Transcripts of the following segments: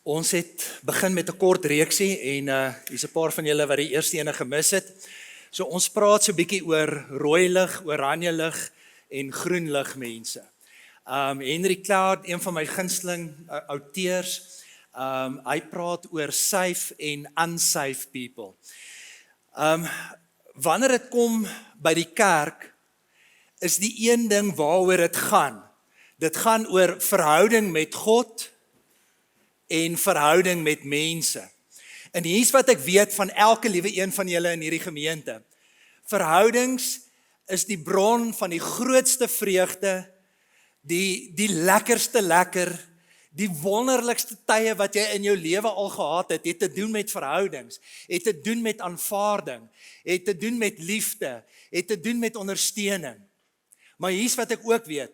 Ons het begin met 'n kort reeksie en hier's 'n paar van julle wat die eerste ene gemis het. So ons praat so 'n bietjie oor rooi lig, oranje lig en groen lig mense. Henry Cloud, een van my gunsteling auteurs, hy praat oor safe en unsafe people. Wanneer dit kom by die kerk, is die een ding waaroor dit gaan. Dit gaan oor verhouding met God en verhouding met mense. En hier's wat ek weet van elke liewe een van julle in hierdie gemeente. Verhoudings is die bron van die grootste vreugde, die lekkerste lekker, die wonderlikste tye wat jy in jou lewe al gehad het te doen met verhoudings, het te doen met aanvaarding, het te doen met liefde, het te doen met ondersteuning. Maar hier's wat ek ook weet,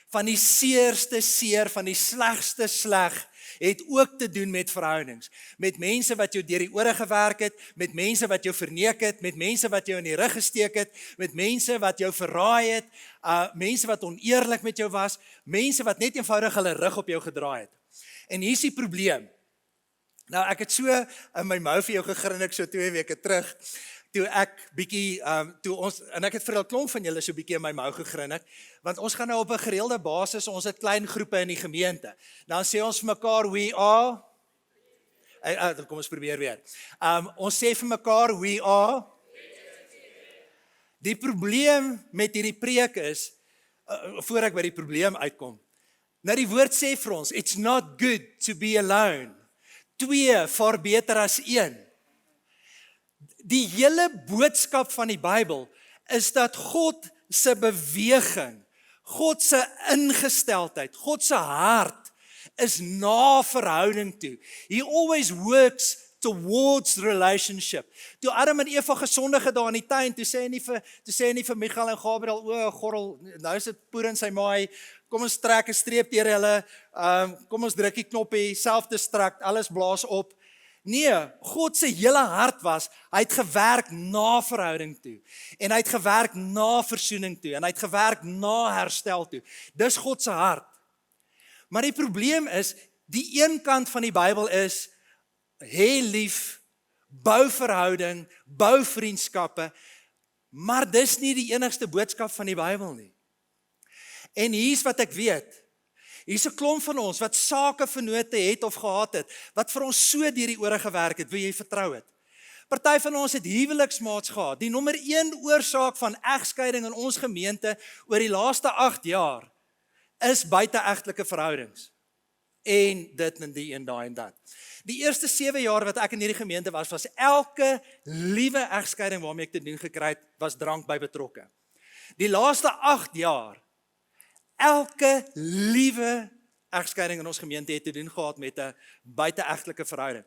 van die seerste seer, van die slegste sleg, het ook te doen met verhoudings. Met mense wat jou deur die ore gewerk het, met mense wat jou verneek het, met mense wat jou in die rug gesteek het, met mense wat jou verraai het, mense wat oneerlik met jou was, mense wat net eenvoudig hulle rug op jou gedraai het. En hier's die probleem. Nou ek het so in my mou vir jou gegrinnik so 2 weke terug, toe ek bietjie, en ek het vir 'n klomp van julle so bietjie in my mou gegrinnik, want ons gaan nou op 'n gereelde basis, ons het klein groepe in die gemeente. Dan sê ons vir mekaar, we are, kom ons probeer weer. Ons sê vir mekaar, we are. Die probleem met hierdie preek is, voor ek by die probleem uitkom, nou die woord sê vir ons, it's not good to be alone. 2 vaar beter as 1. Die hele boodskap van die Bybel is dat God se beweging, God se ingesteldheid, God se hart is na verhouding toe. He always works towards relationship. Toe Adam en Eva gesondig het daar in die tuin, toe sê hy nie vir Michael en Gabriel, o gorrel, nou is dit poer in sy maai, kom ons trek 'n streep deur hulle, kom ons druk die knoppie, self-destruct, alles blaas op. Nee, God se hele hart was, hy het gewerk na verhouding toe, en hy het gewerk na versoening toe, en hy het gewerk na herstel toe. Dis God se hart. Maar die probleem is, die een kant van die Bybel is, hê lief, bou verhouding, bou vriendskappe, maar dis nie die enigste boodskap van die Bybel nie. En hier's wat ek weet, hier's 'n klomp van ons wat sakevennote het of gehad het, wat vir ons so deur die ore gewerk het, wie jy vertrou het. Party van ons het huweliksmaats gehad. Die nommer 1 oorsaak van egskeiding in ons gemeente oor die laaste 8 jaar is buiteegtelike verhoudings. En dit en die en daai en dat. Die eerste 7 jaar wat ek in hierdie gemeente was elke liewe egskeiding waarmee ek te doen gekry het, was drank by betrokke. Die laaste 8 jaar elke liewe egskeiding in ons gemeente het te doen gehad met 'n buiteegtelike verhouding.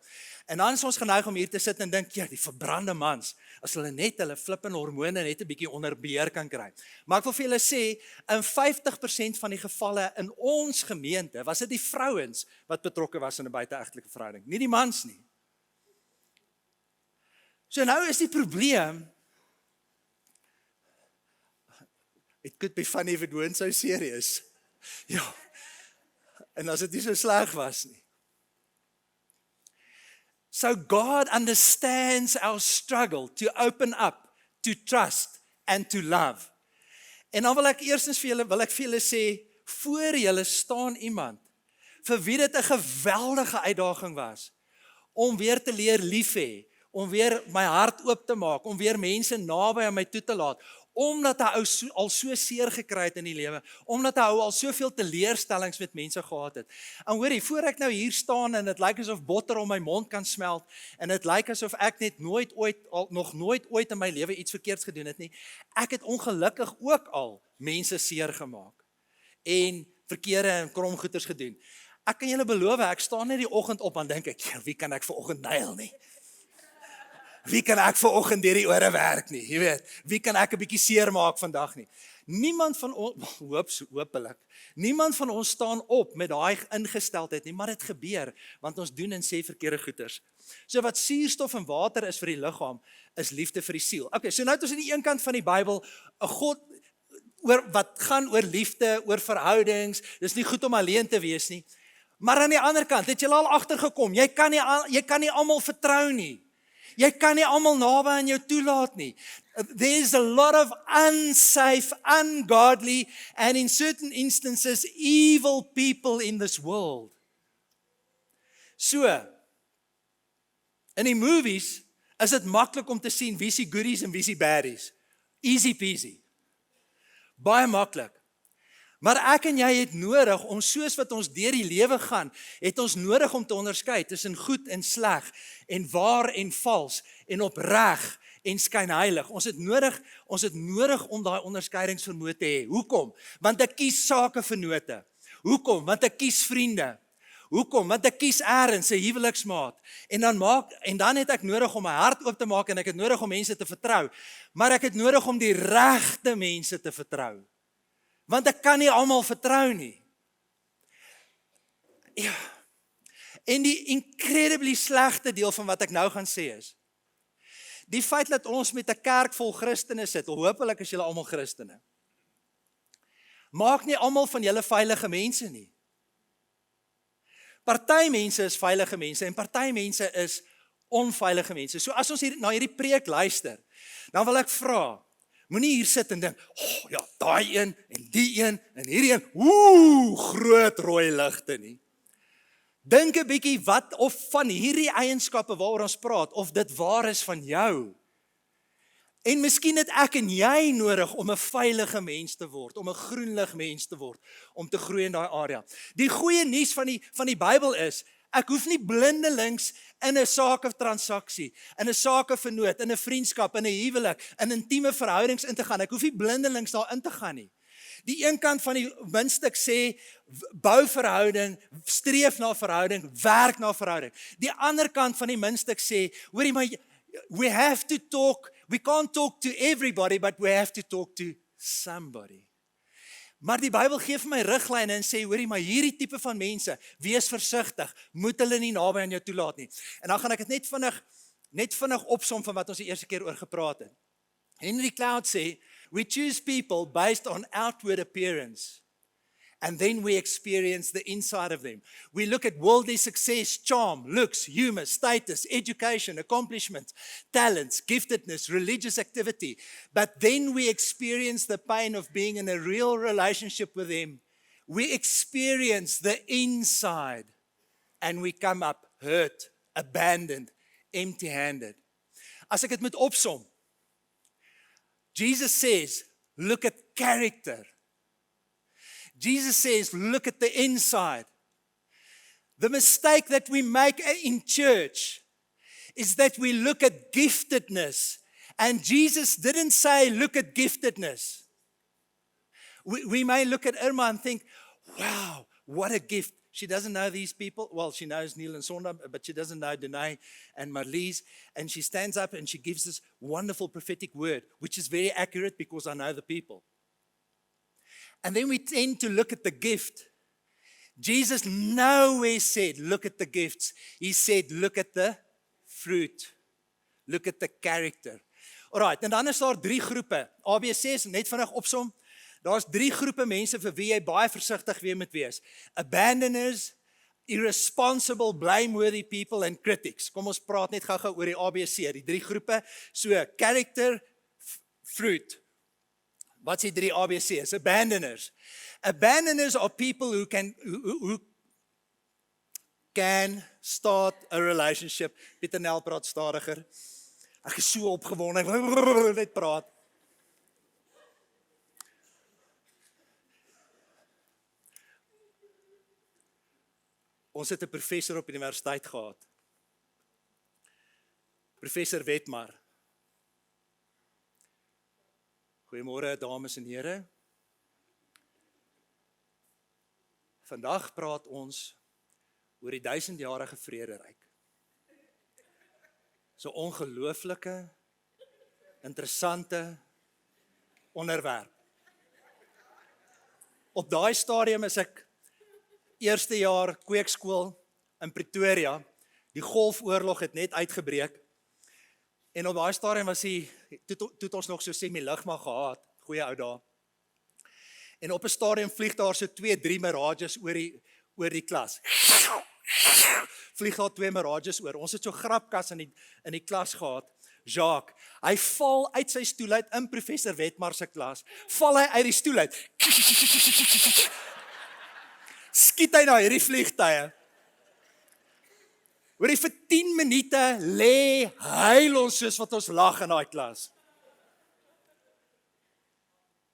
En dan is ons geneig om hier te sit en dink, ja, die verbrande mans, as hulle net hulle flippende hormone net 'n bietjie onder beheer kan kry. Maar ek wil vir julle sê, in 50% van die gevalle in ons gemeente, was dit die vrouens wat betrokke was in 'n buiteegtelike verhouding, nie die mans nie. So nou is die probleem, it could be funny if it weren't so serious. Ja, en as dit nie so sleg was nie. So God understands our struggle to open up, to trust and to love. En dan wil ek eerstens vir julle sê, voor julle staan iemand, vir wie dit 'n geweldige uitdaging was, om weer te leer lief hê, om weer my hart oop te maak, om weer mense naby aan my toe te laat, omdat hy al so seer gekry het in die lewe, omdat hy al soveel teleurstellings met mense gehad het. En hoorie, voor ek nou hier staan en dit lyk asof botter om my mond kan smelt, en dit lyk asof ek net nog nooit ooit in my lewe iets verkeerds gedoen het nie, ek het ongelukkig ook al mense seer gemaak, en verkeerde en kromgoeders gedoen. Ek kan julle beloof, ek staan net die oggend op en dink ek, ja, wie kan ek vanoggend nail nie? Wie kan ek vanoggend deur die ore werk nie, jy weet, wie kan ek 'n bietjie seer maak vandag nie. Niemand van ons, hopelik, niemand van ons staan op met daai ingesteldheid nie, maar dit gebeur, want ons doen en sê verkeerde goeders. So wat suurstof en water is vir die liggaam, is liefde vir die siel. Okay, so nou het ons aan die een kant van die Bybel, 'n God, wat gaan oor liefde, oor verhoudings, dis nie goed om alleen te wees nie, Maar aan die ander kant, het jy al agtergekom, jy kan nie almal vertrou nie. Jy kan nie almal naby aan jou toelaat nie. There's a lot of unsafe, ungodly, and in certain instances, evil people in this world. So, in die movies is dit maklik om te sien wie se goodies en wie se baddies. Easy peasy. Baie maklik. Maar ek en jy het nodig om soos wat ons deur die lewe gaan, het ons nodig om te onderskei tussen goed en sleg en waar en vals en opreg en skynheilig. Ons het nodig om daai onderskeidingsvermoë te hê. Hoekom? Want ek kies sakevennote. Hoekom? Want ek kies vriende. Hoekom? Want ek kies eers 'n huweliksmaat. En dan het ek nodig om my hart oop te maak en ek het nodig om mense te vertrou. Maar ek het nodig om die regte mense te vertrou. Want ek kan nie almal vertrou nie. Ja. En die incredibly slegte deel van wat ek nou gaan sê is, die feit dat ons met 'n kerk vol Christene sit, hopelik is julle almal Christene, maak nie almal van julle veilige mense nie. Party mense is veilige mense en party mense is onveilige mense. So as ons na hierdie preek luister, dan wil ek vra, moenie hier sit en dink, ja, daai een en die een en hierdie een, groot rooi ligte nie. Dink 'n bietjie wat of van hierdie eienskappe waaroor ons praat, of dit waar is van jou. En miskien het ek en jy nodig om 'n veilige mens te word, om 'n groenlig mens te word, om te groei in daai area. Die goeie nuus van die Bybel is, ek hoef nie blindelings in 'n saketransaksie, in 'n sakevernoot, in 'n vriendskap, in 'n huwelik, in intieme verhoudings in te gaan. Ek hoef nie blindelings daar in te gaan nie. Die een kant van die muntstuk sê, bou verhouding, streef na verhouding, werk na verhouding. Die ander kant van die muntstuk sê, hoorie maar, we can't talk to everybody, but we have to talk to somebody. Maar die Bybel gee vir my riglyne en sê, hoorie, maar hierdie tipe van mense, wees versigtig, moet hulle nie naby aan jou toelaat nie. En dan gaan ek dit net vinnig opsom van wat ons die eerste keer oor gepraat het. Henry Cloud sê, we choose people based on outward appearance, and then we experience the inside of them. We look at worldly success, charm, looks, humor, status, education, accomplishment, talents, giftedness, religious activity. But then we experience the pain of being in a real relationship with them. We experience the inside, and we come up hurt, abandoned, empty-handed. As ek dit moet opsom, Jesus says, look at character. Jesus says, look at the inside. The mistake that we make in church is that we look at giftedness. And Jesus didn't say, look at giftedness. We may look at Irma and think, wow, what a gift. She doesn't know these people. Well, she knows Neil and Sonda, but she doesn't know Danae and Marlies. And she stands up and she gives this wonderful prophetic word, which is very accurate because I know the people. And then we tend to look at the gift. Jesus nowhere said, look at the gifts. He said, look at the fruit. Look at the character. Alright, en dan is daar 3 groepe. ABC's, net vinnig opsom. Daar's 3 groepe mense vir wie jy baie versigtig weer moet wees. Abandoners, irresponsible, blameworthy people and critics. Kom ons praat net gou-gou oor die ABC, die 3 groepe. So, character, fruit. Wat is die 3 ABC's? Abandoners. Abandoners are people who can start a relationship. Pieter Nel praat stadiger. Ek is so opgewonde, net praat. Ons het 'n professor op universiteit gehad. Professor Wetmar. Goeiemôre dames en here. Vandag praat ons oor die 1000-jarige vrederyk. So ongelooflike, interessante onderwerp. Op daai stadium is ek eerste jaar kweekskool in Pretoria. Die Golfoorlog het net uitgebreek. En op daai stadium was toe ons nog so semi-lugmag gehad, goeie ou dae. En op 'n stadium vlieg daar so 2-3 Mirages oor die klas. Vlieg daar 2 Mirages oor. Ons het so grapkas in die klas gehad. Jacques, hy val uit sy stoel uit in professor Wetmar se klas. Val hy uit die stoel uit. Skiet hy na hierdie vliegtuie. Hoorie, vir 10 minute lê huil ons soos wat ons lag in daai klas.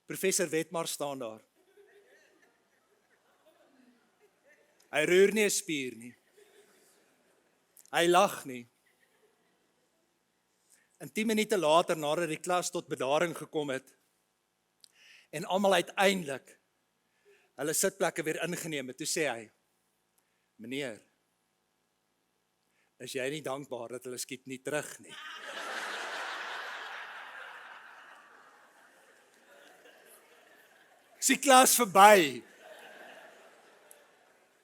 Professor Wetmar staan daar. Hy roer nie 'n spier nie. Hy lag nie. En 10 minute later, nadat die klas tot bedaring gekom het, en almal uiteindelik hulle sitplekke weer ingeneem het, toe sê hy, meneer, is jy nie dankbaar dat hulle skiet nie terug nie? Is die klas verby?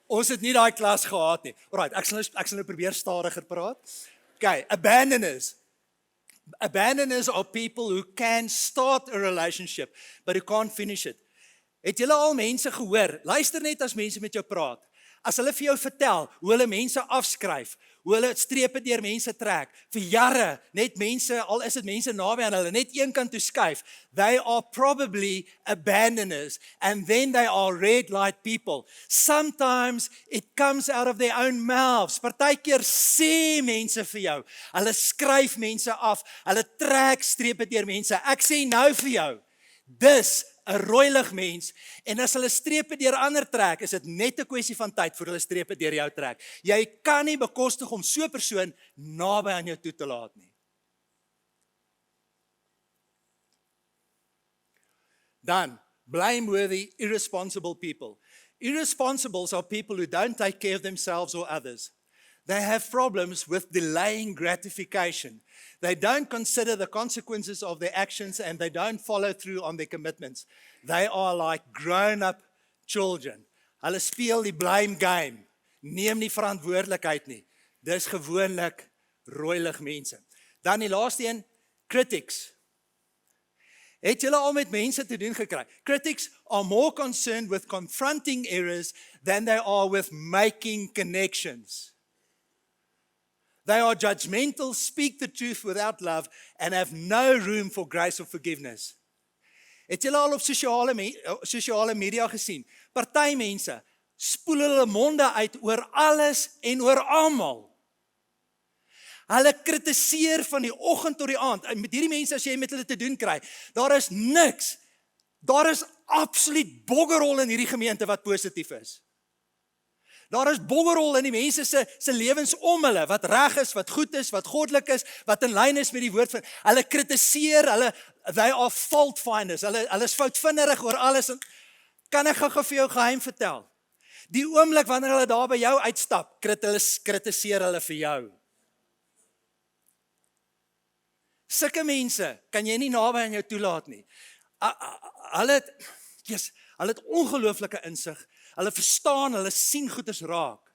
Ons het nie daai klas gehad nie. Alright, ek sal nou probeer stadiger praat. Okay, abandoners. Abandoners are people who can start a relationship, but who can't finish it. Het julle al mense gehoor? Luister net as mense met jou praat. As hulle vir jou vertel hoe hulle mense afskryf, hoe hulle strepe deur mense trek, vir jare, net mense, al is dit mense naby aan hulle, net een kant toe skuif, they are probably abandoners, and then they are red light people. Sometimes it comes out of their own mouths. Partykeer sê mense vir jou, hulle skryf mense af, hulle trek strepe deur mense. Ek sê nou vir jou, dis 'n rooi-lig mens, en as hulle strepe deur ander trek, is dit net 'n kwessie van tyd voor hulle strepe deur jou trek. Jy kan nie bekostig om so 'n persoon naby aan jou toe te laat nie. Dan, blameworthy, irresponsible people. Irresponsibles are people who don't take care of themselves or others. They have problems with delaying gratification. They don't consider the consequences of their actions and they don't follow through on their commitments. They are like grown-up children. Hulle speel die blame game. Neem nie verantwoordelikheid nie. Dis gewoonlik rooi-lig mense. Dan die laaste een, critics. Het julle al met mense te doen gekry? Critics are more concerned with confronting errors than they are with making connections. They are judgmental, speak the truth without love, and have no room for grace or forgiveness. Het julle al op sosiale media gesien? Party mense spoel hulle monde uit oor alles en oor almal. Hulle kritiseer van die oggend tot die aand. En met hierdie mense, as jy met hulle te doen kry, daar is niks. Daar is absoluut boggerol in hierdie gemeente wat positief is. Daar is boggerol in die mense se lewens om hulle, wat reg is, wat goed is, wat goddelik is, wat in lyn is met die woord van. Hulle kritiseer, they are fault finders. Hulle is foutvinderig oor alles. En kan ek gou vir jou geheim vertel? Die oomblik wanneer hulle daar by jou uitstap, kritiseer hulle vir jou. Sulke mense kan jy nie naby aan jou toelaat nie. Hulle het ongelooflike insig. Hulle verstaan, hulle sien goeders raak.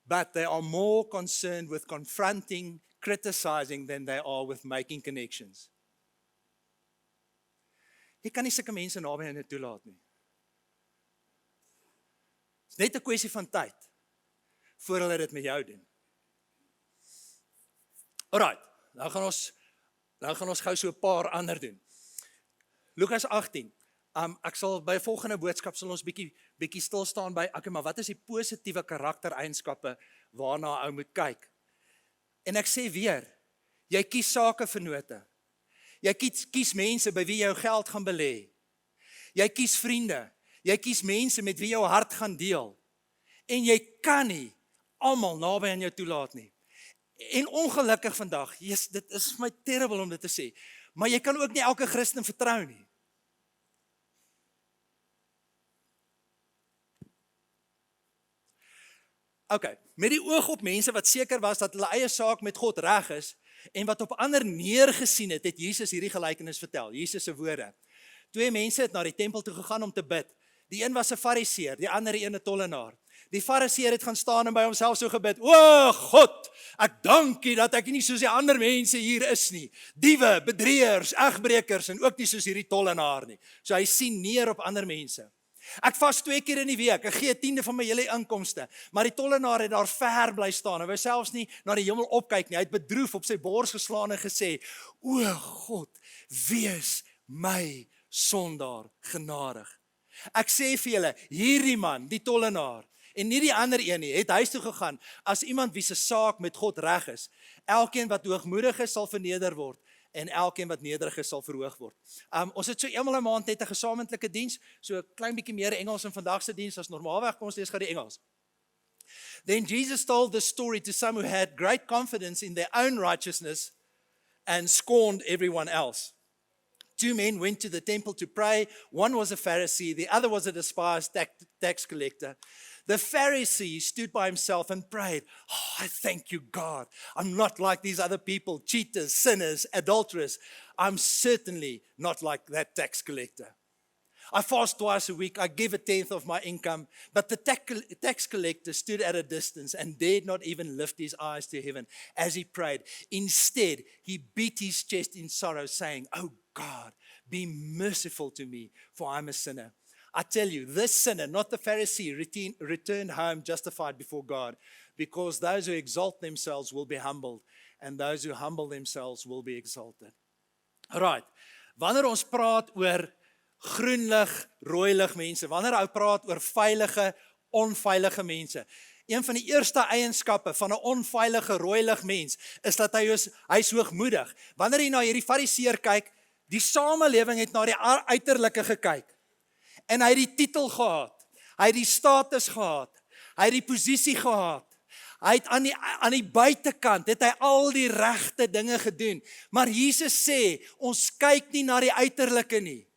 But they are more concerned with confronting, criticizing than they are with making connections. Jy kan nie sulke mense naby aan jou toelaat nie. Dit is net 'n kwessie van tyd voor hulle dit met jou doen. Alright, nou gaan ons gou so 'n paar ander doen. Lukas 18. Ek sal by volgende boodskap sal ons bietjie stil staan by, okay, maar wat is die positiewe karaktereienskappe waarna ou moet kyk? En ek sê weer, jy kies sakevennote. Jy kies mense by wie jy jou geld gaan belê. Jy kies vriende. Jy kies mense met wie jy jou hart gaan deel. En jy kan nie almal naby aan jou toelaat nie. En ongelukkig vandag, dit is vir my terrible om dit te sê, maar jy kan ook nie elke Christen vertrou nie. Okay, met die oog op mense wat seker was dat hulle eie saak met God reg is, en wat op ander neergesien het, het Jesus hierdie gelykenis vertel, Jesus se woorde. 2 mense het na die tempel toe gegaan om te bid. Die een was 'n fariseer, die ander een 'n tollenaar. Die fariseer het gaan staan en by homself so gebid, o God, ek dank U dat ek nie soos die ander mense hier is nie. Diewe, bedrieërs, egbrekers en ook nie soos hierdie tollenaar nie. So hy sien neer op ander mense. Ek vas 2 keer in die week, ek gee 1/10 van my hele inkomste. Maar die tollenaar het daar ver bly staan. Hy wou selfs nie na die hemel opkyk nie. Hy het bedroef op sy bors geslaan en gesê: "O God, wees my sondaar genadig." Ek sê vir julle, hierdie man, die tollenaar, en nie die ander een nie, het huis toe gegaan as iemand wie se saak met God reg is. Elkeen wat hoogmoedig is, sal verneder word. En elkeen wat nederig is, sal verhoog word. Ons het so eenmal 'n maand net 'n gesamentlike diens, so 'n klein bietjie meer Engels in vandag se diens as normaalweg. Kom ons lees gou die Engels. Then Jesus told this story to some who had great confidence in their own righteousness and scorned everyone else. 2 men went to the temple to pray. One was a Pharisee, the other was a despised tax collector. The Pharisee stood by himself and prayed, "Oh, I thank you, God. I'm not like these other people, cheaters, sinners, adulterers. I'm certainly not like that tax collector. I fast twice a week. I give 1/10 of my income." But the tax collector stood at a distance and dared not even lift his eyes to heaven as he prayed. Instead, he beat his chest in sorrow, saying, "Oh God, be merciful to me, for I'm a sinner." I tell you, this sinner, not the Pharisee, returned home justified before God, because those who exalt themselves will be humbled, and those who humble themselves will be exalted. Alright, wanneer ons praat oor groenlig, rooi lig mense, wanneer ou praat oor veilige, onveilige mense, een van die eerste eienskappe van 'n onveilige rooi lig mens is dat hy is hoogmoedig. Wanneer jy na hierdie fariseer kyk, die samelewing het na die uiterlike gekyk. En hy het die titel gehad, hy het die status gehad, hy het die posisie gehad, hy het aan die buitekant, het hy al die regte dinge gedoen. Maar Jesus sê, ons kyk nie na die uiterlike nie.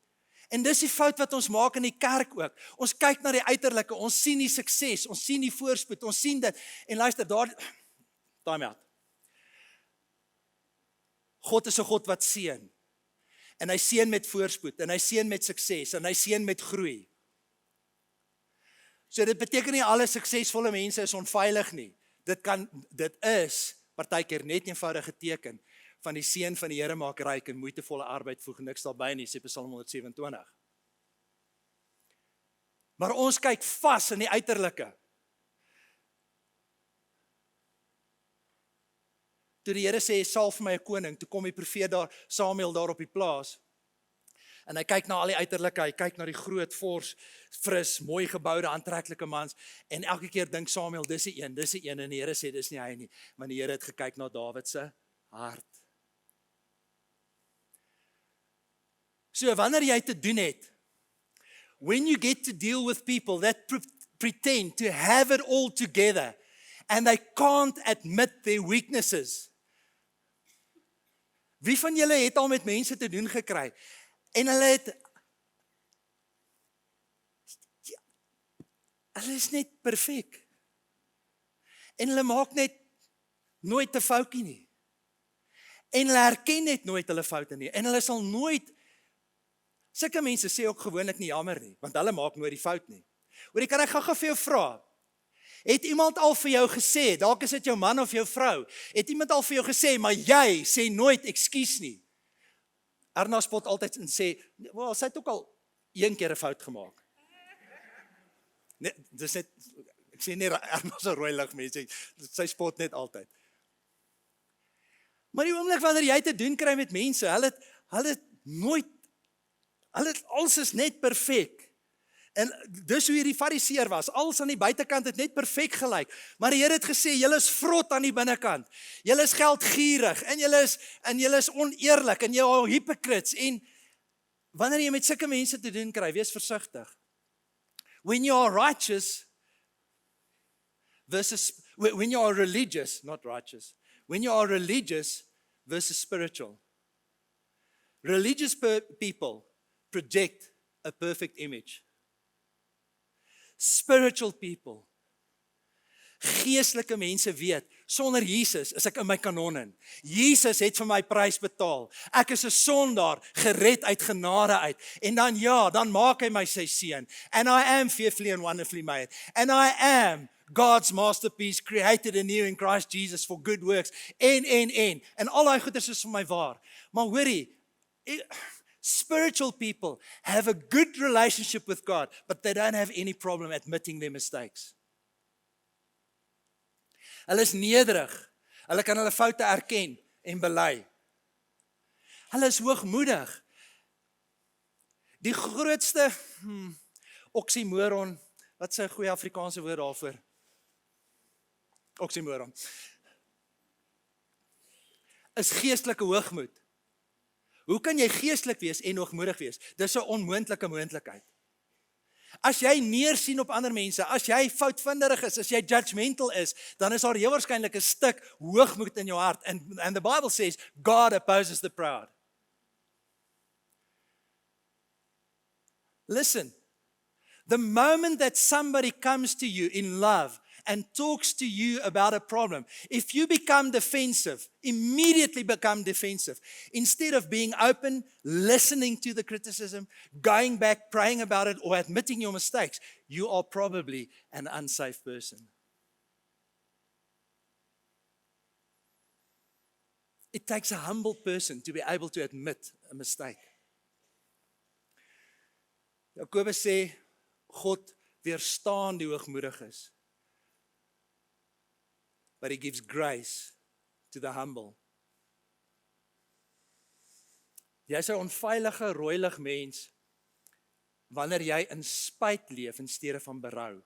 En dis die fout wat ons maak in die kerk ook. Ons kyk na die uiterlike, ons sien die sukses, ons sien die voorspoed, ons sien dit. En luister, time out. God is 'n God wat seën. En hy seën met voorspoed, en hy seën met sukses, en hy seën met groei. So dit beteken nie alle suksesvolle mense is onveilig nie. Dit is partykeer net eenvoudig geteken van die seën van die Here maak ryk en moeitevolle arbeid voeg niks daarby nie, sê Psalm 127. Maar ons kyk vas in die uiterlike. Toe die Here sê, "Salf vir my 'n koning," toe kom die profeet daar, Samuel daar op die plaas. En hy kyk na al die uiterlike, hy kyk na die groot, fors, fris, mooi geboude, aantreklike mans. En elke keer dink Samuel, dis die een, en die Here sê, dis nie hy nie. Want die Here het gekyk na Dawid se hart. So wanneer jy te doen het, when you get to deal with people that pretend to have it all together, and they can't admit their weaknesses. Wie van julle het al met mense te doen gekry? En hulle is net perfek. En hulle maak net nooit 'n foutjie nie. En hulle herken net nooit hulle foute nie. En hulle sal nooit, sulke mense sê ook gewoonlik nie jammer nie, want hulle maak nooit die fout nie. Hoor, kan ek gou vir jou vra? Het iemand al vir jou gesê, dalk is dit jou man of jou vrou, het iemand al vir jou gesê, maar jy sê nooit ekskuus nie? Erna spot altyd en sê, wel, sy het ook al 1 keer 'n fout gemaak. Nee, dis net, ek sê nie Erna se rooi lig mense, sy spot net altyd. Maar die oomblik wanneer jy te doen kry met mense, hulle alles is net perfek. En dis hoe hierdie fariseer was, alles aan die buitekant het net perfek gelyk, maar die Here het gesê, julle is vrot aan die binnekant, julle is geldgierig, en julle is oneerlik, en julle is hypocrites, en wanneer jy met sulke mense te doen kry, wees versigtig. When you are religious versus spiritual. Religious people project a perfect image. Spiritual people, geestelike mense weet, sonder Jesus is ek in my kanon in. Jesus het vir my prys betaal. Ek is 'n sondaar, gered uit genade uit. En dan maak hy my sy seun. And I am fearfully and wonderfully made. And I am God's masterpiece, created anew in Christ Jesus for good works. En al daai goeders is vir my waar. Maar hoorie, Spiritual people have a good relationship with God, but they don't have any problem admitting their mistakes. Hulle is nederig. Hulle kan hulle foute erken en bely. Hulle is hoogmoedig. Die grootste oxymoron, wat is 'n goeie Afrikaanse woord daarvoor? Oxymoron. Is geestelike hoogmoed. Hoe kan jy geestelik wees en hoogmoedig wees? Dis 'n onmoontlike moontlikheid. As jy neersien op ander mense, as jy foutvinderig is, as jy judgmental is, dan is daar heel waarskynlik 'n stuk hoogmoed in jou hart. And the Bible says, God opposes the proud. Listen, the moment that somebody comes to you in love and talks to you about a problem, if you become defensive, immediately become defensive, instead of being open, listening to the criticism, going back, praying about it, or admitting your mistakes, you are probably an unsafe person. It takes a humble person to be able to admit a mistake. Jakobus sê, God weerstaan die hoogmoediges, but he gives grace to the humble. Jy's 'n onveilige, rooilig mens, wanneer jy in spyt leef in steede van berou.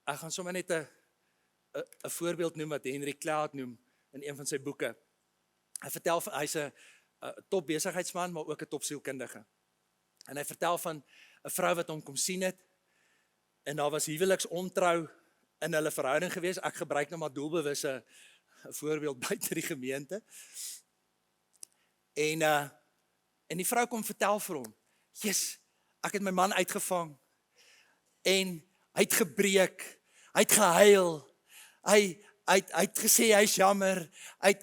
Ek gaan sommer net 'n voorbeeld noem wat Henry Cloud noem in een van sy boeke. Hy vertel van, hy's 'n top besigheidsman, maar ook 'n top sielkundige. En hy vertel van 'n vrou wat hom kom sien het, en daar was huweliksontrou in hulle verhouding gewees. Ek gebruik nou maar doelbewus 'n voorbeeld buite die gemeente. En die vrou kom vertel vir hom, "Jesus, ek het my man uitgevang, en hy het gebreek, hy het gehuil, hy het gesê hy is jammer, hy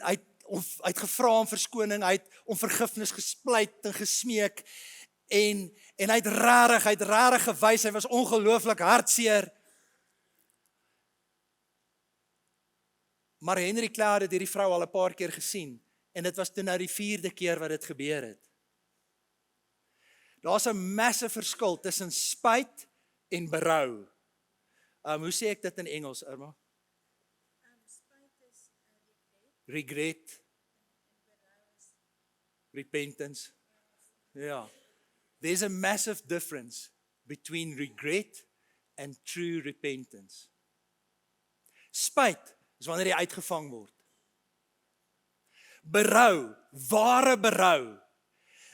het gevra om verskoning, hy het om vergifnis gespleit en gesmeek, en hy het rarig gewys, hy was ongelooflik hartseer." Maar Henry Cloud het hierdie vrou al 'n paar keer gesien, en dit was toe nou die 4de keer wat dit gebeur het. Daar's 'n massive verskil tussen spyt en berou. Hoe sê ek dit in Engels, Irma? Spyt is Regret. Repentance. Yeah. There's a massive difference between regret and true repentance. Spyt is wanneer jy uitgevang word. Berou, ware berou,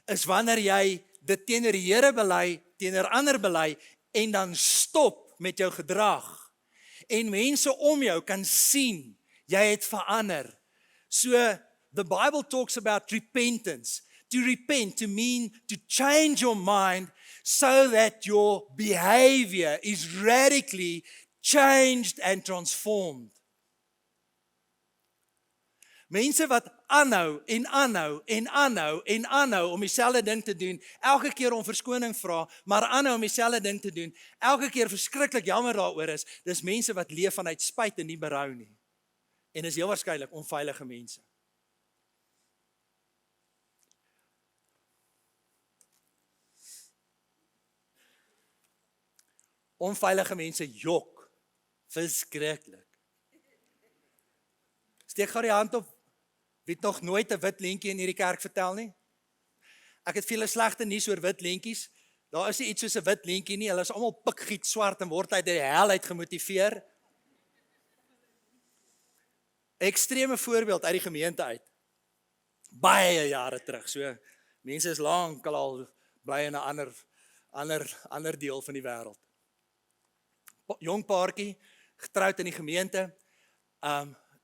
is wanneer jy dit teenoor die Here bely, teenoor ander bely, en dan stop met jou gedrag. En mense om jou kan sien, jy het verander. So, the Bible talks about repentance. To repent, to mean to change your mind so that your behavior is radically changed and transformed. Mense wat aanhou om dieselfde ding te doen, elke keer om verskoning vra, maar aanhou om dieselfde ding te doen, elke keer verskriklik jammer daaroor is, dis mense wat leef vanuit spyt en nie berou nie. En is heel waarskynlik onveilige mense. Onveilige mense jok, verskriklik. Steek gou die hand op, wie het nog nooit 'n wit lentjie in hierdie kerk vertel nie? Ek het veel slegte nuus oor wit lentjies. Daar is nie iets soos 'n wit lentjie nie, hulle is almal pikgiet swart en word uit die hel uit gemotiveer. Ekstreme voorbeeld uit die gemeente uit. Baie jare terug, so mense is lankal al bly in 'n ander deel van die wêreld. Jong paartjie, getroud in die gemeente,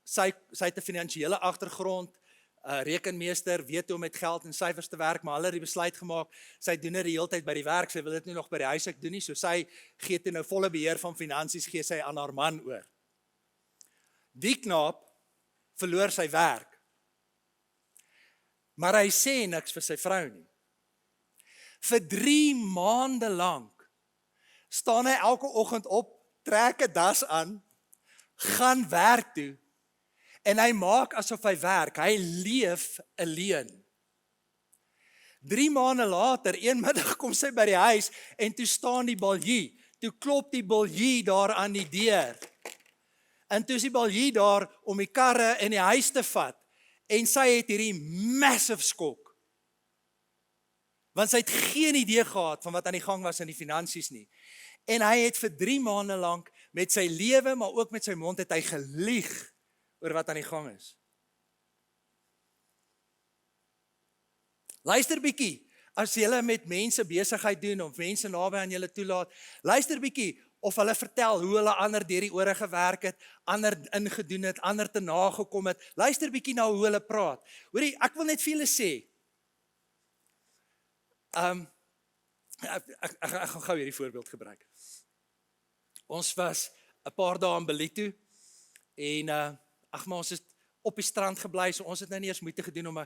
sy het 'n finansiële agtergrond, rekenmeester, weet hoe om met geld en syfers te werk, maar hulle het die besluit gemaak, sy doen dit die hele tyd by die werk, sy wil dit nie nog by die huis doen nie, so sy gee toe nou volle beheer van finansies, gee sy aan haar man oor. Die knaap verloor sy werk, maar hy sê niks vir sy vrou nie. Vir 3 maande lank staan hy elke oggend op, trek 'n das aan, gaan werk toe, En hy maak asof hy werk, hy leef 'n leuen. 3 maande later, een middag kom sy by die huis en toe staan die baljie. Toe klop die baljie daar aan die deur. En toe is die baljie daar om die karre in die huis te vat. En sy het hierdie massive skok. Want sy het geen idee gehad van wat aan die gang was in die finansies nie. En hy het vir 3 maande lank met sy lewe, maar ook met sy mond het hy gelieg oor wat aan die gang is. Luister bietjie, as jy met mense besigheid doen of mense naby aan julle toelaat, luister bietjie of hulle vertel hoe hulle ander deur die ore gewerk het, ander ingedoen het, ander te nagekom het. Luister bietjie na hoe hulle praat. Hoorie, ek wil net vir julle sê. Ek gaan gou hierdie voorbeeld gebruik. Ons was 'n paar dae in Bellito en maar ons het op die strand gebly, so ons het nou nie eers moeite gedoen om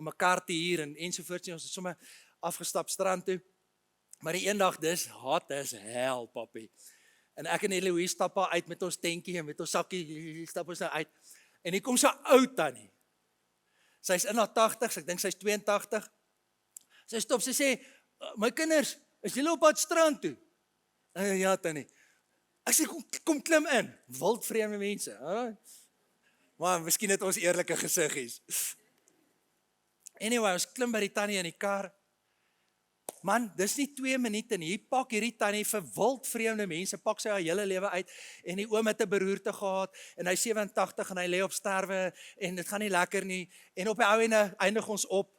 'n kar te huur ensovoorts. Ons het sommer afgestap strand toe. Maar die eendag dis hot as hell, papi. En ek en Eloise stap uit met ons tentjie en met ons sakkie, stap ons nou uit. En hier kom so 'n ou tannie. Sy's in haar 80's, ek dink sy's 82. Sy stop, sy sê, my kinders, is julle op pad strand toe? Ja, tannie. Ek sê, kom klim in. Wildvreemde mense. Maar miskien het ons eerlike gesiggies. Anyway, ons klim by die tannie in die kar. Man, dis nie 2 minute nie. Hier pak hierdie tannie vir wildvreemde mense, pak sy haar hele lewe uit en die oom het 'n beroerte gehad en hy 87 en hy lê op sterwe en dit gaan nie lekker nie. En op die ou ende eindig ons op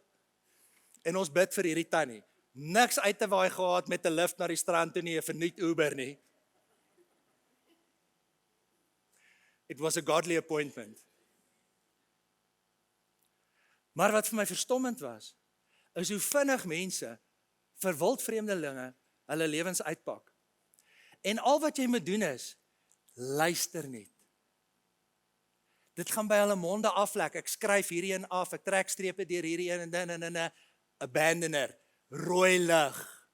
en ons bid vir hierdie tannie. Niks uit te waai gehad met 'n lift na die strand toe nie, 'n vernuut Uber nie. It was a godly appointment. Maar wat vir my verstommend was, is hoe vinnig mense vir wildvreemdelinge hulle lewens uitpak. En al wat jy moet doen is, luister net. Dit gaan by hulle monde aflek, ek skryf hierdie een af, ek trek strepe deur hierdie een en abandoner, rooi lig.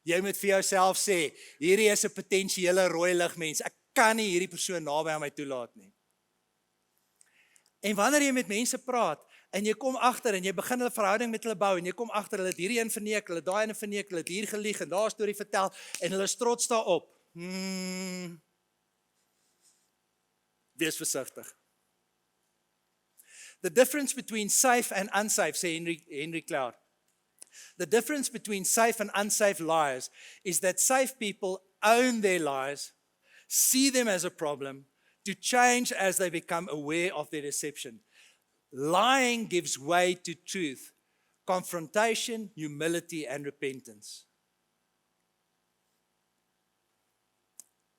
Jy moet vir jouself sê, hierdie is 'n potensiële rooi lig mens, ek kan nie hierdie persoon naby aan my toelaat nie. En wanneer jy met mense praat, en jy kom agter en jy begin 'n verhouding met hulle bou en jy kom agter hulle het hierdie een verneek, hulle daai een verneek, hulle het hier gelieg en daar 'n storie vertel en hulle is trots daarop. Wees versigtig. The difference between safe and unsafe, sê Henry Cloud. The difference between safe and unsafe lies is that safe people own their lies, see them as a problem, to change as they become aware of their deception. Lying gives way to truth, confrontation, humility, and repentance.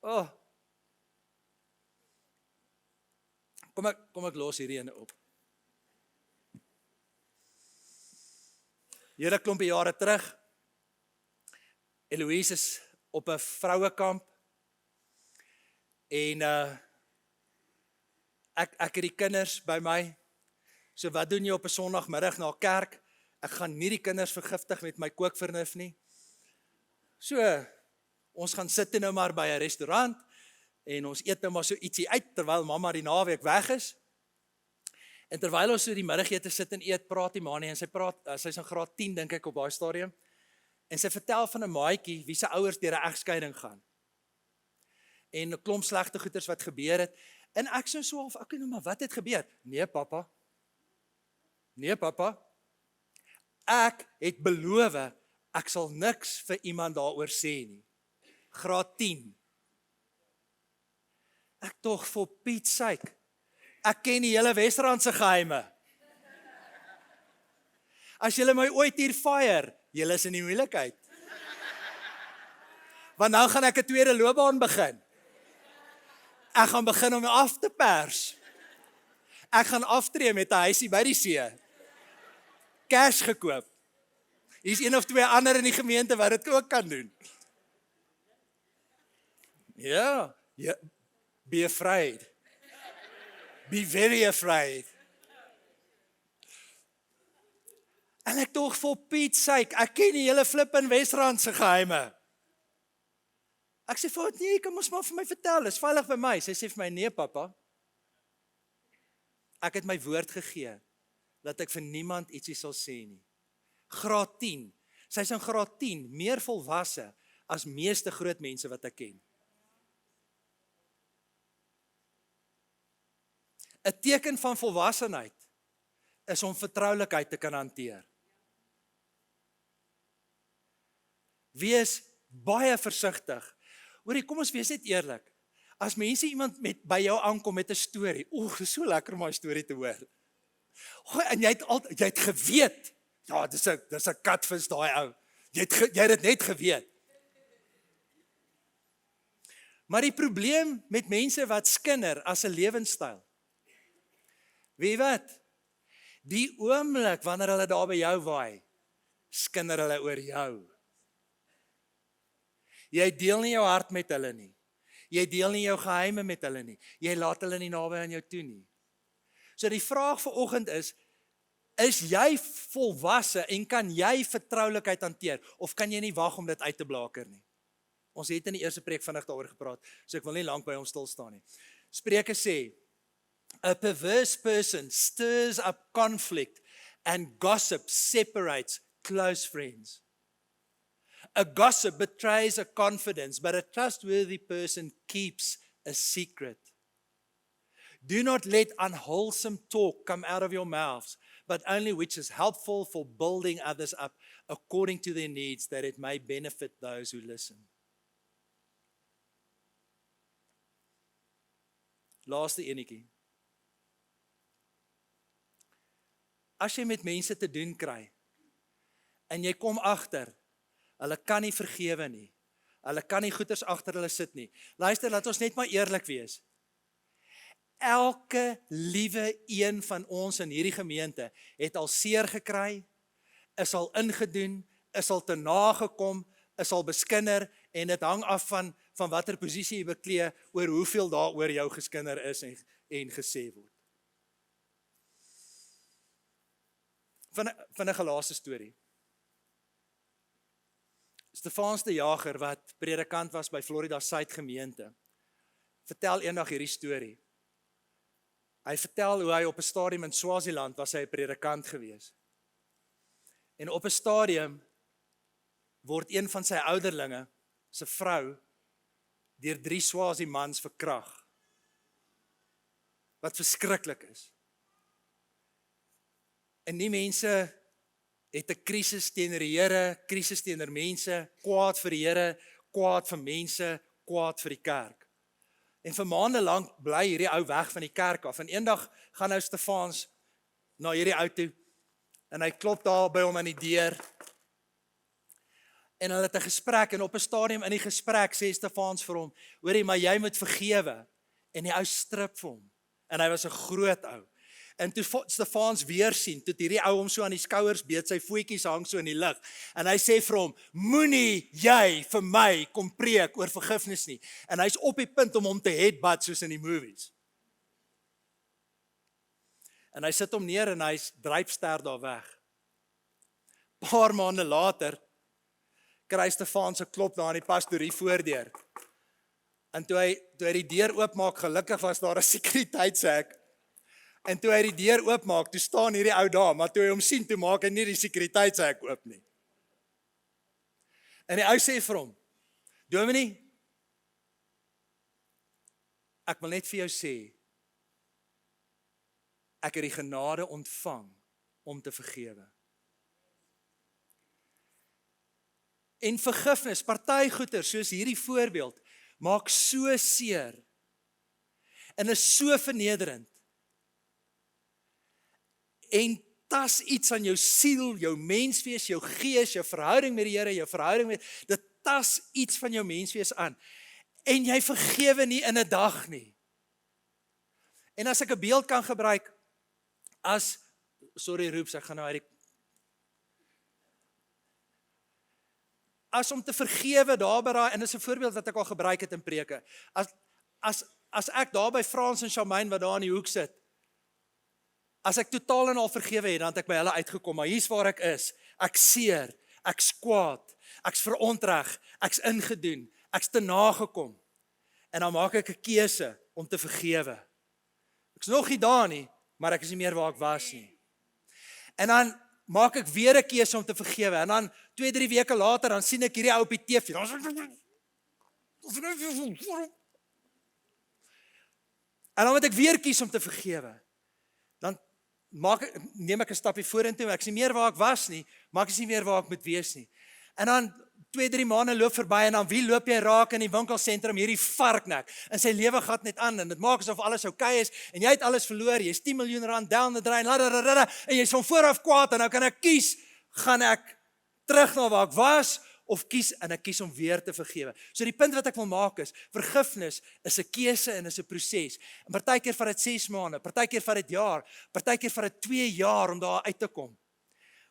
Oh. Kom ek los hierdie ene op. Here klompie jare terug. Eloise is op 'n vrouekamp. En ek het die kinders by my. So wat doen jy op 'n Sondagmiddag na kerk? Ek gaan nie die kinders vergiftig met my kookvernuf nie. So, ons gaan sit nou maar by 'n restaurant en ons eet nou maar so ietsie uit terwyl mamma die naweek weg is. En terwyl ons so die middagete sit en eet, praat die ma nie en sy's in graad 10 dink ek op daai stadium. En sy vertel van 'n maatjie wie se ouers deur 'n egskeiding gaan. En 'n klomp slegte goeters wat gebeur het. En ek sê so half, okay, nou maar wat het gebeur? Nee pappa, ek het beloof, ek sal niks vir iemand daaroor sê nie. Graad 10. Ek tog vir Piet syk. Ek ken die hele Wesrand se geheime. As julle my ooit hier fire, julle is in die moeilikheid. Want nou gaan ek 'n tweede loopbaan begin. Ek gaan begin om af te pers. Ek gaan aftree met 'n huisie by die see. Cash gekoop. Hier's 1 of 2 ander in die gemeente wat dit ook kan doen. Ja, be afraid. Be very afraid. En ek tog vir Piet syk, ek ken die hele flip in Wesrand se geheime. Ek sê vir nee, jy kan mos maar vir my vertel, is veilig by my. Sy sê vir my, nee pappa. Ek het my woord gegee dat ek vir niemand ietsie sal sê nie. Graad 10. Sy is in graad 10 meer volwasse as meeste groot mense wat ek ken. 'n Teken van volwassenheid is om vertroulikheid te kan hanteer. Wees baie versigtig. Hoorie, kom ons wees net eerlik. As mense iemand by jou aankom met 'n storie, dit is so lekker om my storie te hoor. En jy het geweet, ja, dis 'n katvis daai ou. Jy het dit net geweet. Maar die probleem met mense wat skinder as 'n lewenstyl. Weet wat? Die oomblik wanneer hulle daar by jou waai, skinder hulle oor jou. Jy deel nie jou hart met hulle nie. Jy deel nie jou geheime met hulle nie. Jy laat hulle nie naby aan jou toe nie. So die vraag vanoggend is jy volwasse en kan jy vertroulikheid hanteer? Of kan jy nie wag om dit uit te blaker nie? Ons het in die eerste preek vinnig daaroor gepraat, so ek wil nie lank by hom stil staan nie. Spreuke sê, a perverse person stirs up conflict and gossip separates close friends. A gossip betrays a confidence, but a trustworthy person keeps a secret. Do not let unwholesome talk come out of your mouths, but only which is helpful for building others up according to their needs, that it may benefit those who listen. Laaste enetjie. As jy met mense te doen kry, en jy kom agter, hulle kan nie vergewe nie, hulle kan nie goeders agter hulle sit nie. Luister, laat ons net maar eerlik wees. Elke liewe een van ons in hierdie gemeente het al seer gekry, is al ingedoen, is al te nagekom, is al beskinder, en dit hang af van watter posisie jy beklee, oor hoeveel daaroor jou geskinder is en gesê word. Van 'n Galasië storie. Stefanus de Jager, wat predikant was by Florida Suid gemeente, vertel eendag hierdie storie. Hy vertel hoe hy op 'n stadium in Swaziland was hy 'n predikant gewees. En op 'n stadium word een van sy ouderlinge, se vrou, deur 3 Swazi mans verkrag. Wat verskriklik is. En die mense het 'n krisis teenoor die Here, krisis teenoor mense, kwaad vir die Here, kwaad vir mense, kwaad vir die kerk. En vir maande lank bly hierdie ou weg van die kerk af. En eendag gaan nou Stefanus na hierdie ou toe, en hy klop daar by hom aan die deur. En hulle het 'n gesprek, en op 'n stadium in die gesprek sê Stefanus vir hom, hoorie, maar jy moet vergewe. En die ou strip vir hom. En hy was 'n groot ou. En toe Stefanus weer sien, toe hierdie ou hom so aan die skouers beet, sy voetjies hang so in die lug. En hy sê vir hom, moenie jy vir my kom preek oor vergifnis nie. En hy's op die punt om hom te headbutt soos in die movies. En hy sit hom neer en hy's drypster daar weg. Paar maande later kry Stefanus 'n klop daar aan die pastorie voordeur. En toe hy die deur oopmaak, gelukkig was daar 'n sekuriteitshek. En toe hy die deur oopmaak, toe staan hierdie ou daar, maar toe hy hom sien, toe maak hy nie die sekuriteitshek oop nie. En die ou sê vir hom, Dominee, ek wil net vir jou sê, ek het die genade ontvang om te vergewe. En vergifnis, partygoeder, soos hierdie voorbeeld, maak so seer, en is so vernederend, en tas iets aan jou siel, jou menswees, jou gees, jou verhouding met die Here, jou verhouding met, dit tas iets van jou menswees aan, en jy vergewe nie in 'n dag nie. En as ek 'n beeld kan gebruik, Roeps, ek gaan nou uit die, as om te vergewe daar by daai, en dis 'n voorbeeld wat ek al gebruik het in preke, as ek daar by Frans en Charmaine, wat daar in die hoek sit, as ek totaal en al vergewe het, dan het ek by hulle uitgekom, maar hier's waar ek is, ek seer, ek's kwaad, ek's verontreg, ek's ingedoen, ek's te nagekom, en dan maak ek 'n keuse om te vergewe. Ek's nog nie daar nie, maar ek is nie meer waar ek was nie. En dan maak ek weer 'n keuse om te vergewe. En dan 2-3 weke later dan sien ek hierdie ou op die TV. En dan moet ek weer kies om te vergewe. Dan neem ek 'n stapie vorentoe. Ek is nie meer waar ek was nie, maar ek is nie meer waar ek moet wees nie. En dan 2-3 maande loop verby en dan wie loop jy raak in die winkelsentrum, hierdie varknek. En sy lewe gaan net aan en dit maak asof alles oukei is en jy het alles verloor. Jy's 10 miljoen rand down the drain, en jy's van voor af kwaad en nou kan ek kies, gaan ek terug na waar ek was of kies en ek kies om weer te vergewe. So die punt wat ek wil maak is, vergifnis is 'n keuse en is 'n proses. En partykeer vat dit 6 maande, partykeer vat dit jaar, partykeer vat dit 2 jaar om daar uit te kom.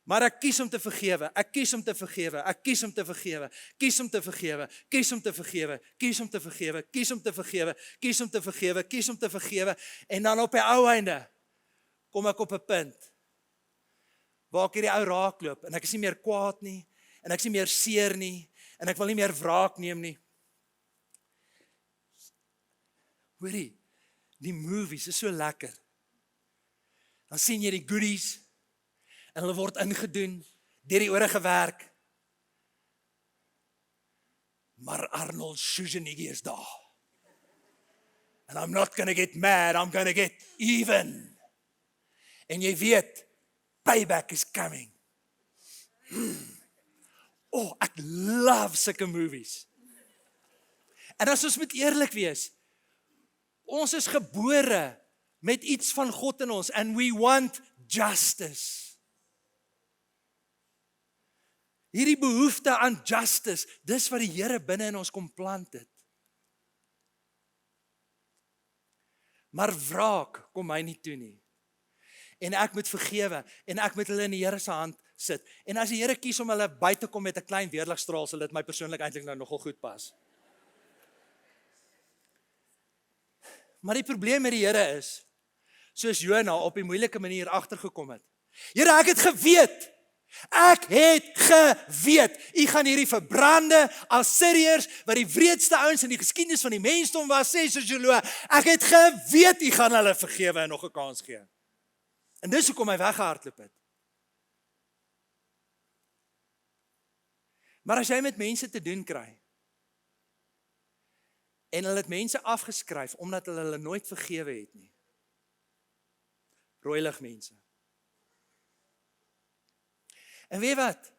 Maar ek kies om te vergewe, ek kies om te vergewe, ek kies om te vergewe, kies om te vergewe, kies om te vergewe, kies om te vergewe, kies om te vergewe, kies om te vergewe, kies om te vergewe, en dan op die ou einde kom ek op 'n punt waar ek hierdie ou raakloop en ek is nie meer kwaad nie en ek is nie meer seer nie en ek wil nie meer wraak neem nie. Hoorie, die movies is so lekker. Dan sien jy die goodies en hulle word ingedoen, deur die ore gewerk. Maar Arnold Schwarzenegger is daar. And I'm not gonna get mad, I'm gonna get even. En jy weet, payback is coming. Oh, ek love sulke movies. En as ons moet eerlik wees, ons is gebore met iets van God in ons, and we want justice. Hierdie behoefte aan justice, dis wat die Here binne in ons kom plant het. Maar wraak kom my nie toe nie. En ek moet vergewe, en ek moet hulle in die Here se hand sit. En as die Here kies om hulle by te kom met 'n klein weerligstraal, sal dit my persoonlik eintlik nou nogal goed pas. Maar die probleem met die Here is, soos Jona op die moeilike manier agtergekom het. Here, ek het geweet. Ek het geweet, u gaan hierdie verbrande Assiriërs, wat die wreedste ouens in die geskiedenis van die mensdom was, sê sosioloë, ek het geweet, u gaan hulle vergewe en nog 'n kans gee. En dis hoekom hy weggehardloop het. Maar as jy met mense te doen kry, en hulle het mense afgeskryf, omdat hulle nooit vergewe het nie. Rooilig mense. En weet wat?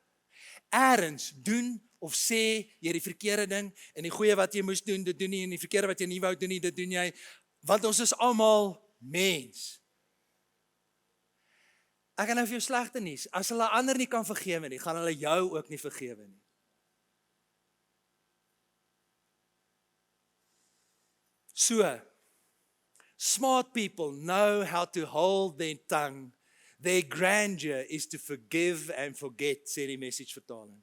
Ergens doen of sê jy die verkeerde ding en die goeie wat jy moes doen, dit doen nie, en die verkeerde wat jy nie wou doen nie, dit doen jy, want ons is almal mens. Ek kan nou vir jou slegte nuus, as hulle ander nie kan vergewe nie, gaan hulle jou ook nie vergewe nie. So, smart people know how to hold their tongue. Their grandeur is to forgive and forget, sê die message vertaling.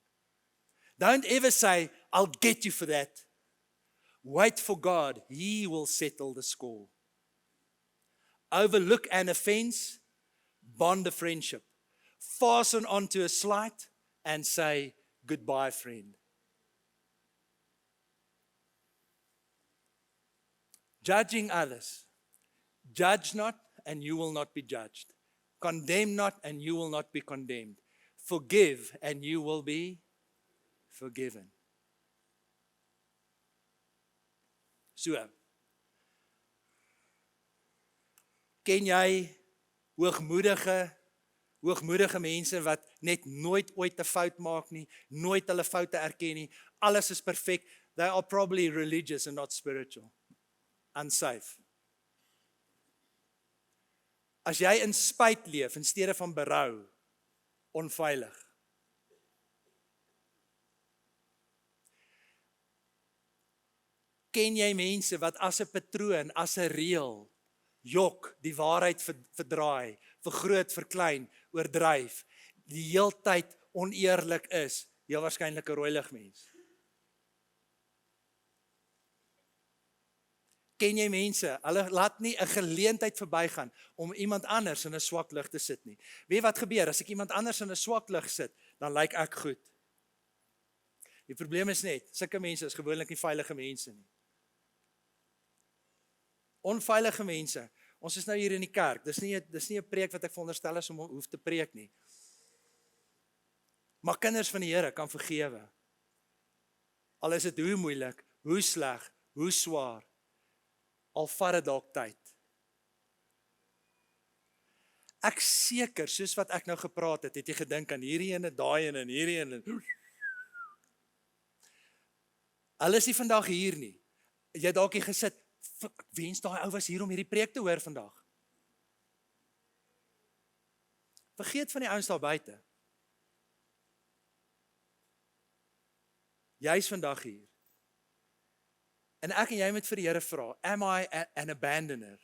Don't ever say, I'll get you for that. Wait for God, He will settle the score. Overlook an offense, bond a friendship. Fasten onto a slight and say, goodbye, friend. Judging others. Judge not, and you will not be judged. Condemn not, and you will not be condemned. Forgive, and you will be forgiven. So, ken jy hoogmoedige mense wat net nooit ooit 'n fout maak nie, nooit hulle foute erken nie, alles is perfek. They are probably religious and not spiritual. Unsafe. As jy in spyt leef in steede van berou, onveilig. Ken jy mense wat as 'n patroon, as 'n reël, jok, die waarheid verdraai, vergroot, verklein, oordryf, die heeltyd oneerlik is, heel waarskynlik 'n rooilig mens. Ken jy mense, hulle laat nie 'n geleentheid verbygaan om iemand anders in 'n swak lig te sit nie. Weet wat gebeur, as ek iemand anders in 'n swak lig sit, dan lyk ek goed. Die probleem is net, sulke mense is gewoonlik nie veilige mense nie. Onveilige mense Ons is nou hier in die kerk. Dis nie 'n preek wat ek veronderstel is om hoef te preek nie. Maar kinders van die Here kan vergewe. Al is dit hoe moeilik, hoe sleg, hoe swaar. Al vat dit dalk tyd. Ek seker, soos wat ek nou gepraat het jy gedink aan hierdie ene, daai ene en hierdie ene. Hulle is nie vandag hier nie. Jy dalk hier gesit, ek wens daai ou was hier om hierdie preek te hoor vandag. Vergeet van die ouens daar buite. Jy is vandag hier. En ek en jy moet vir die Here vra, am I an abandoner?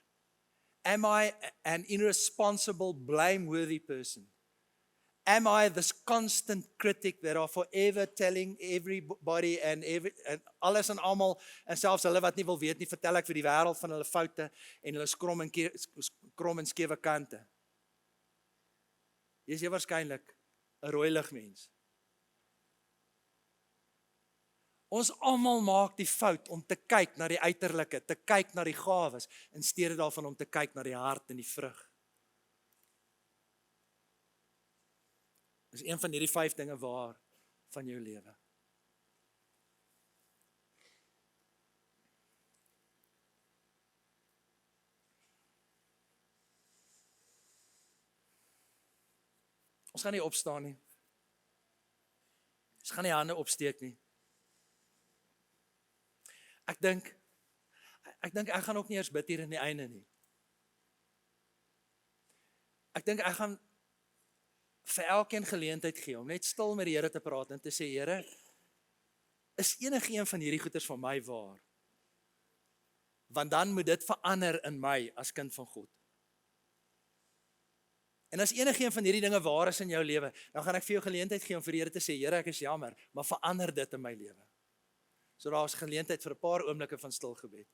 Am I an irresponsible, blameworthy person? Am I this constant critic that are forever telling everybody and alles en almal, en selfs hulle wat nie wil weet nie, vertel ek vir die wêreld van hulle foute en hulle krom en skewe kante. Jy is waarskynlik 'n rooi lig mens. Ons almal maak die fout om te kyk na die uiterlike, te kyk na die gawes, in steede daarvan om te kyk na die hart en die vrug. Dis een van hierdie 5 dinge waar van jou lewe. Ons gaan nie opstaan nie. Ons gaan nie hande opsteek nie. Ek dink ek gaan ook nie eers bid hier in die einde nie. Ek dink ek gaan vir elkeen geleentheid gee om net stil met die Here te praat en te sê, Here, is enige een van hierdie goeders van my waar? Want dan moet dit verander in my as kind van God. En as enige een van hierdie dinge waar is in jou lewe, dan gaan ek vir jou geleentheid gee om vir die Here te sê, Here, ek is jammer, maar verander dit in my lewe. So daar is geleentheid vir 'n paar oomblikke van stil gebed.